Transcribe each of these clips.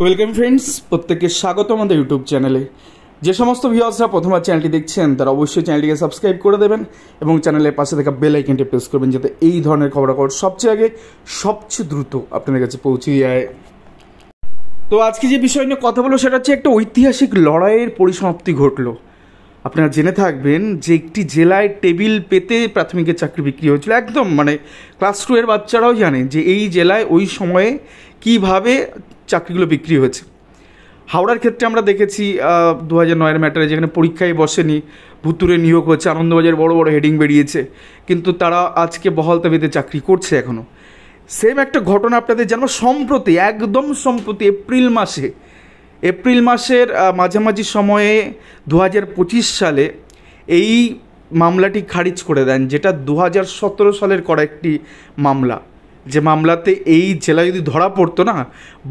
Welcome friends, প্রত্যেককে স্বাগত আমাদের ইউটিউব চ্যানেলে। যে সমস্ত ভিউয়ার্সরা প্রথমবার চ্যানেলটি দেখছেন তারা অবশ্যই চ্যানেলটিকে সাবস্ক্রাইব করে দেবেন এবং চ্যানেলের পাশে থাকা বেল আইকনটি প্রেস করবেন যাতে এই ধরনের খবরাখবর সবচেয়ে আগে সবচেয়ে দ্রুত আপনাদের কাছে পৌঁছে যায়। তো আজকে যে বিষয় নিয়ে কথা বলবো সেটা হচ্ছে একটা ঐতিহাসিক লড়াইয়ের পরিসমাপ্তি ঘটলো। আপনারা জেনে থাকবেন যে একটি জেলায় টেবিল পেতে প্রাথমিকের চাকরি বিক্রি হয়েছিল। একদম ক্লাস 2 এর বাচ্চারাও জানে যে এই জেলায় ওই সময়ে কীভাবে চাকরিগুলো বিক্রি হয়েছে। হাওড়ার ক্ষেত্রে আমরা দেখেছি 2009-এর ম্যাটারে, যেখানে পরীক্ষায় বসেনি, ভুতুরে নিয়োগ হচ্ছে, আনন্দবাজার বড় বড় হেডিং বেরিয়েছে, কিন্তু তারা আজকে বহাল তবিতে চাকরি করছে এখনও। সেম একটা ঘটনা আপনাদের জানাবো সম্প্রতি, একদম সম্প্রতি এপ্রিল মাসের মাঝামাঝি সময়ে 2025 সালে এই মামলাটি খারিজ করে দেন, যেটা 2017 সালের করা একটি মামলা। যে মামলাতে এই জেলা যদি ধরা পড়তো না,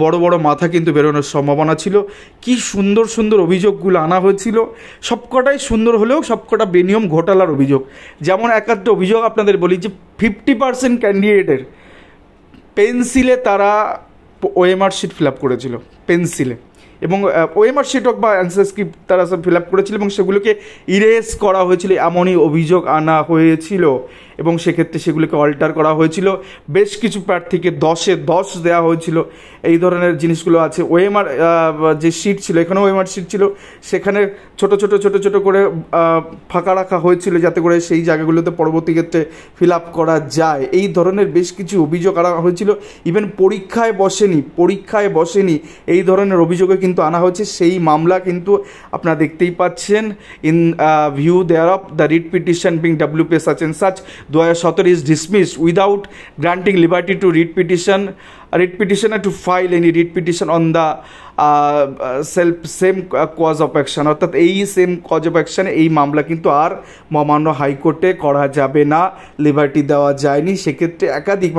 বড় বড় মাথা কিন্তু বেরোনোর সম্ভাবনা ছিল। কি সুন্দর সুন্দর অভিযোগগুলো আনা হয়েছিল, সবকটাই সুন্দর হলেও সবকটা বেনিয়ম ঘোটালার অভিযোগ। যেমন একটা অভিযোগ আপনাদের বলি যে 50% ক্যান্ডিডেটের পেন্সিলে তারা ওএমআর শিট ফিল আপ করেছিল, পেন্সিলে, এবং ওএমআর শিট হোক বা অ্যান্সার স্ক্রিপ্ট তারা সব ফিল আপ করেছিল এবং সেগুলোকে ইরেজ করা হয়েছিল, এমনই অভিযোগ আনা হয়েছিল। এবং সেক্ষেত্রে সেগুলোকে অল্টার করা হয়েছিল, বেশ কিছু প্রার্থীকে 10-এ 10 দেওয়া হয়েছিল। এই ধরনের জিনিসগুলো আছে। ওএমআর যে শিট ছিল, এখানেও ওএমআর শিট ছিল, সেখানে ছোট ছোট করে ফাঁকা রাখা হয়েছিল যাতে করে সেই জায়গাগুলোতে পরবর্তী ক্ষেত্রে ফিল আপ করা যায়। এই ধরনের বেশ কিছু অভিযোগ আনা হয়েছিল। ইভেন পরীক্ষায় বসেনি এই ধরনের অভিযোগে কিন্তু আনা হয়েছে। সেই মামলা কিন্তু আপনারা দেখতেই পাচ্ছেন। In view thereof the writ petition being WPS such and such 2017 is dismissed without granting liberty to read petitioner to file any read petition on the same cause of action, অর্থাৎ এই same cause of অ্যাকশানে এই মামলা কিন্তু আর মহামান্য হাইকোর্টে করা যাবে না, লিবার্টি দেওয়া যায়নি। সেক্ষেত্রে একাধিক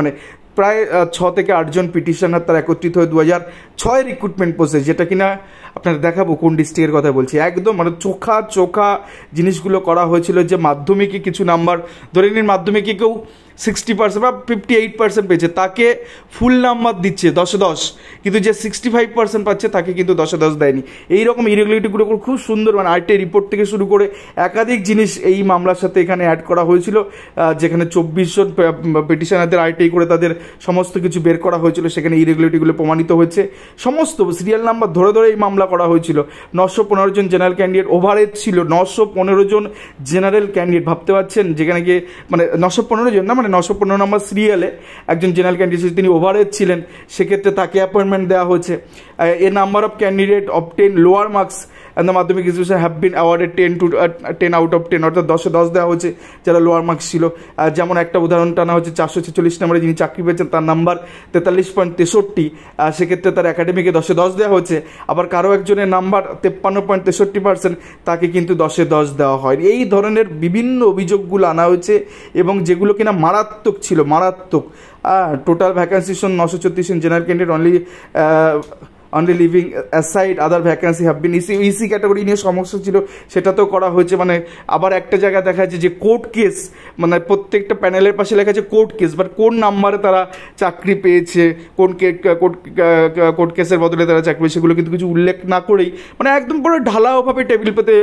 প্রায় 6 থেকে 8 জন পিটিশনার তারা একত্রিত হয়ে 2006 রিক্রুটমেন্ট প্রসেস, যেটা কিনা আপনারা দেখাবো কোন ডিস্ট্রিক্টের কথা বলছি, একদম চোখা জিনিসগুলো করা হয়েছিল। যে মাধ্যমিকে কিছু নাম্বার, ধরে নিন মাধ্যমিকে কেউ 60% বা 58% পেয়েছে, তাকে ফুল নাম্বার দিচ্ছে 10-এ 10, কিন্তু যে 65% পাচ্ছে তাকে কিন্তু 10-এ 10 দেয়নি। এইরকম ইরেগুলারিটিগুলো খুব সুন্দর আরটিআই রিপোর্ট থেকে শুরু করে একাধিক জিনিস এই মামলার সাথে এখানে অ্যাড করা হয়েছিল, যেখানে 24 জন পিটিশনারদের আরটিআই করে তাদের সমস্ত কিছু বের করা হয়েছিল। সেখানে ইরেগুলারিটিগুলো প্রমাণিত হয়েছে। সমস্ত সিরিয়াল নাম্বার ধরে এই মামলা করা হয়েছিল। 915 জন জেনারেল ক্যান্ডিডেট, ওভারেজ ছিল 915 জন জেনারেল ক্যান্ডিডেট। ভাবতে পারছেন, যেখানে গিয়ে 915 জন না, 915 নম্বর সিরিয়ালে একজন জেনারেল ক্যান্ডিডেট, তিনি ওভারেজ ছিলেন, সেক্ষেত্রে তাকে অ্যাপয়েন্টমেন্ট দেওয়া হয়েছে। A number of candidate obtain lower marks and the Madhyamik examination have been awarded 10 out of 10, অর্থাৎ 10-এ 10 দেওয়া হয়েছে যারা লোয়ার মার্কস ছিল। যেমন একটা উদাহরণ টানা হচ্ছে, 446 নম্বরে যিনি চাকরি পেয়েছেন তার নাম্বার 43.63, সেক্ষেত্রে তার একাডেমিকে 10-এ 10 দেওয়া হয়েছে। আবার কারো একজনের নাম্বার 53.63%, তাকে কিন্তু 10-এ 10 দেওয়া হয়। এই ধরনের বিভিন্ন অভিযোগগুলো আনা হয়েছে এবং যেগুলো কিনা মারাত্মক ছিল, টোটাল ভ্যাকান্সি 934 জন general candidate, only living aside other vacancy have been EC category নিয়ে সমস্যা ছিল, সেটাতেও করা হয়েছে। আবার একটা জায়গায় দেখা যাচ্ছে যে কোর্ট কেস, প্রত্যেকটা প্যানেলের পাশে লেখা আছে কোর্ট কেস, বাট কোন নাম্বারে তারা চাকরি পেয়েছে, কোর্ট কেসের বদলে তারা চাকরি পেয়েছে, সেগুলো কিন্তু কিছু উল্লেখ না করেই একদম পুরো ঢালাওভাবে টেবিল পেতে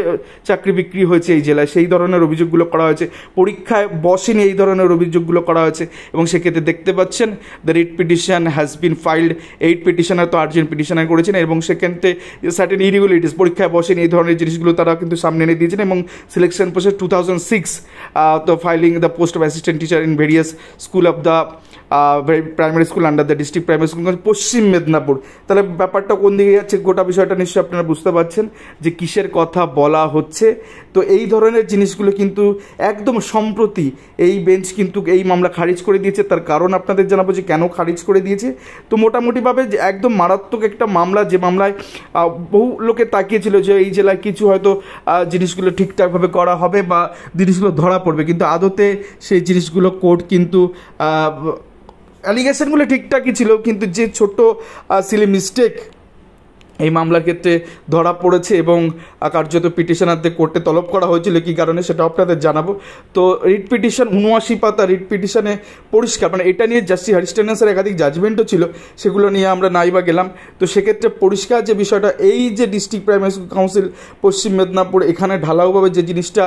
চাকরি বিক্রি হয়েছে এই জেলায়। সেই ধরনের অভিযোগগুলো করা হয়েছে। পরীক্ষায় বসেনি এই ধরনের অভিযোগগুলো করা হয়েছে। এবং সেক্ষেত্রে দেখতে পাচ্ছেন the writ petition has been filed, 8 petitioner তো 8 জন পিটিশন করেছেন এবং সেক্ষেত্রে সার্টেন ইরেগুলারিটিস, পরীক্ষায় বসেন, এই ধরনের জিনিসগুলো তারা কিন্তু সামনে এনে দিয়েছেন। এবং সিলেকশন প্রসেস 2006, তো filing the post of assistant teacher in various school of the primary school under the district primary school, পশ্চিম মেদিনীপুর। তাহলে ব্যাপারটা কোন দিকে যাচ্ছে, গোটা বিষয়টা নিশ্চয়ই আপনারা বুঝতে পারছেন যে কিসের কথা বলা হচ্ছে। তো এই ধরনের জিনিসগুলো কিন্তু একদম সম্প্রতি এই বেঞ্চ কিন্তু এই মামলা খারিজ করে দিয়েছে। তার কারণ আপনাদের জানাবো যে কেন খারিজ করে দিয়েছে। তো মোটামুটিভাবে একদম মারাত্মক একটা মামলা, যে মামলায় বহু লোকে তাকিয়েছিল যে এই জেলায় কিছু হয়তো জিনিসগুলো ঠিকঠাকভাবে করা হবে বা জিনিসগুলো ধরা পড়বে, কিন্তু আদতে সেই জিনিসগুলো কোর্ট কিন্তু অ্যালিগেশনগুলো ঠিকঠাকই ছিল, কিন্তু যে ছোট সিলি মিস্টেক এই মামলার ক্ষেত্রে ধরা পড়েছে এবং কার্যত পিটিশনারদের কোর্টে তলব করা হয়েছিল কী কারণে সেটা আপনাদের জানাবো। তো রিট পিটিশন 79 পাতা রিট পিটিশনে পরিষ্কার, মানে এটা নিয়ে জাস্টিস হ্যারিস্টেনাসের একাধিক জাজমেন্টও ছিল, সেগুলো নিয়ে আমরা নাই বা গেলাম। তো সেক্ষেত্রে পরিষ্কার যে বিষয়টা, এই যে district primary school council Paschim Medinipur এখানে ঢালাওভাবে যে জিনিসটা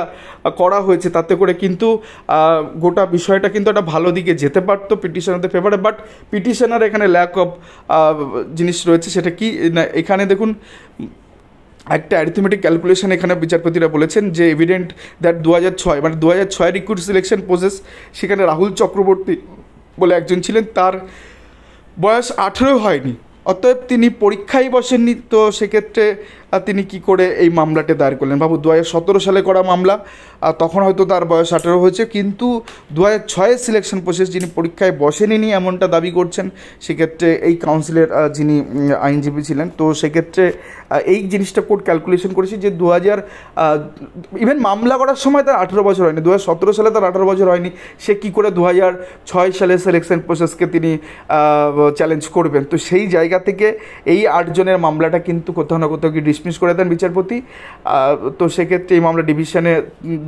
করা হয়েছে, তাতে করে কিন্তু গোটা বিষয়টা কিন্তু একটা ভালো দিকে যেতে পারতো পিটিশনারদের ফেভারে, বাট পিটিশনার এখানে ল্যাক অফ জিনিস রয়েছে। সেটা কি না, এখানে দেখুন একটা অ্যারিথমেটিক ক্যালকুলেশন এখানে বিচারপতিরা বলেছেন যে এভিডেন্ট দ্যাট 2006 মানে 2006 রিক্রুট সিলেকশন প্রসেস, সেখানে রাহুল চক্রবর্তী বলে একজন ছিলেন, তার বয়স 18 হয়নি, অতএব তিনি পরীক্ষায় বসেননি। তো সেক্ষেত্রে তিনি কি করে এই মামলাটা দায়ের করলেন? বাবু 2017 সালে করা মামলা, তখন হয়তো তার বয়স 18 হয়েছে, কিন্তু 2006 সিলেকশন প্রসেস, যিনি পরীক্ষায় বসেনি এমনটা দাবি করছেন। সেক্ষেত্রে এই কাউন্সিলের যিনি আইনজীবী ছিলেন, তো সেক্ষেত্রে এই জিনিসটা কোর্ট ক্যালকুলেশন করেছে যে 2000 ইভেন মামলা করার সময় তার 18 বছর হয়নি, 2017 সালে তার 18 বছর হয়নি, সে কী করে 2006 সালে সিলেকশন প্রসেসকে তিনি চ্যালেঞ্জ করবেন? তো সেই জায়গা থেকে এই 8 জনের মামলাটা কিন্তু কোথাও না কোথাও কি ডিসমিস করে দেন বিচারপতি। তো সেক্ষেত্রে এই মামলা ডিভিশনে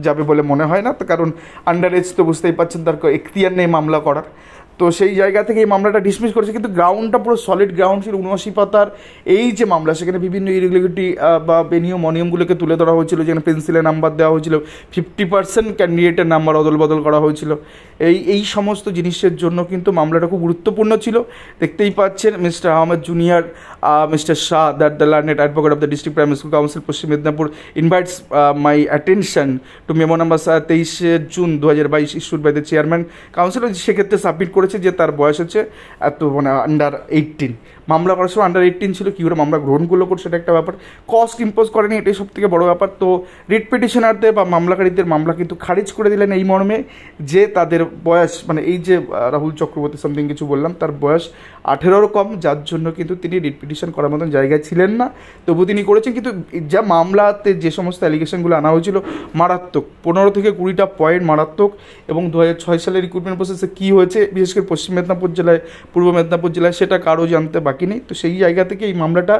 যাবে বলে মনে হয় না, তো কারণ আন্ডার এজ তো বুঝতেই পারছেন তার এখতিয়ার নেই মামলা করার। তো সেই জায়গা থেকে এই মামলাটা ডিসমিস করেছে, কিন্তু গ্রাউন্ডটা পুরো সলিড গ্রাউন্ড ছিল। 79 পাতার এই যে মামলা, সেখানে বিভিন্ন ইরেগুলারিটি বা বেনিয়ম অনিয়মগুলোকে তুলে ধরা হয়েছিল, যেখানে পেন্সিলে নাম্বার দেওয়া হয়েছিল, 50% ক্যান্ডিডেটের নাম্বার অদল বদল করা হয়েছিল। এই সমস্ত জিনিসের জন্য কিন্তু মামলাটা খুব গুরুত্বপূর্ণ ছিল। দেখতেই পাচ্ছেন mister Ahmed junior, mister Shah, that the learned advocate of the district primary school council Paschim Medinipur invites my attention to memo number 23 June 2022 issued by the chairman council. সেক্ষেত্রে সাবমিট করেছে যে তার বয়স হচ্ছে এত, মানে আন্ডার 18। মামলা করার সময় আন্ডার 18 ছিল, কী করে মামলা গ্রহণ করলো কোর্ট, সেটা একটা ব্যাপার। কস্ট ইম্পোজ করেনি, এটাই সব থেকে বড়ো ব্যাপার। তো রিট পিটিশনারদের বা মামলাকারীদের মামলা কিন্তু খারিজ করে দিলেন এই মর্মে যে তাদের বয়স, মানে এই যে রাহুল চক্রবর্তী সামথিং কিছু বললাম, তার বয়স 18 কম, যার জন্য কিন্তু তিনি রিট পিটিশন করার মতন জায়গায় ছিলেন না, তবু তিনি করেছেন। কিন্তু যা মামলাতে যে সমস্ত অ্যালিগেশনগুলো আনা হয়েছিল মারাত্মক, 15 থেকে 20টা পয়েন্ট মারাত্মক। এবং 2006 সালের রিক্রুটমেন্ট প্রসেসে কী হয়েছে বিশেষ করে পশ্চিম মেদিনীপুর জেলায়, পূর্ব মেদিনীপুর জেলায়, সেটা কারো জানতে বাকি নেই। তো সেই জায়গা থেকে এই মামলাটা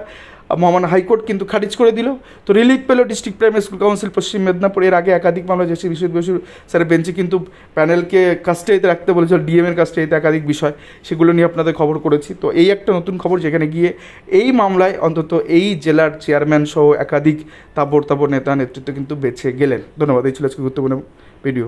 মহামান্য হাইকোর্ট কিন্তু খারিজ করে দিল। তো রিলিফ পেল district primary school council Paschim Medinipur. এর আগে একাধিক মামলা জেসি বিশ্বজিৎ বসুর স্যারের বেঞ্চে কিন্তু প্যানেলকে কাস্টাডিতে রাখতে বলেছিল, ডিএমের কাস্টাডিতে একাধিক বিষয়, সেগুলো নিয়ে আপনাদের খবর করেছি। তো এই একটা নতুন খবর, যেখানে গিয়ে এই মামলায় অন্তত এই জেলার চেয়ারম্যান সহ একাধিক তাবড় নেতা নেতৃত্ব কিন্তু বেঁচে গেলেন। ধন্যবাদ। এই ছিল আজকে গুরুত্বপূর্ণ ভিডিও।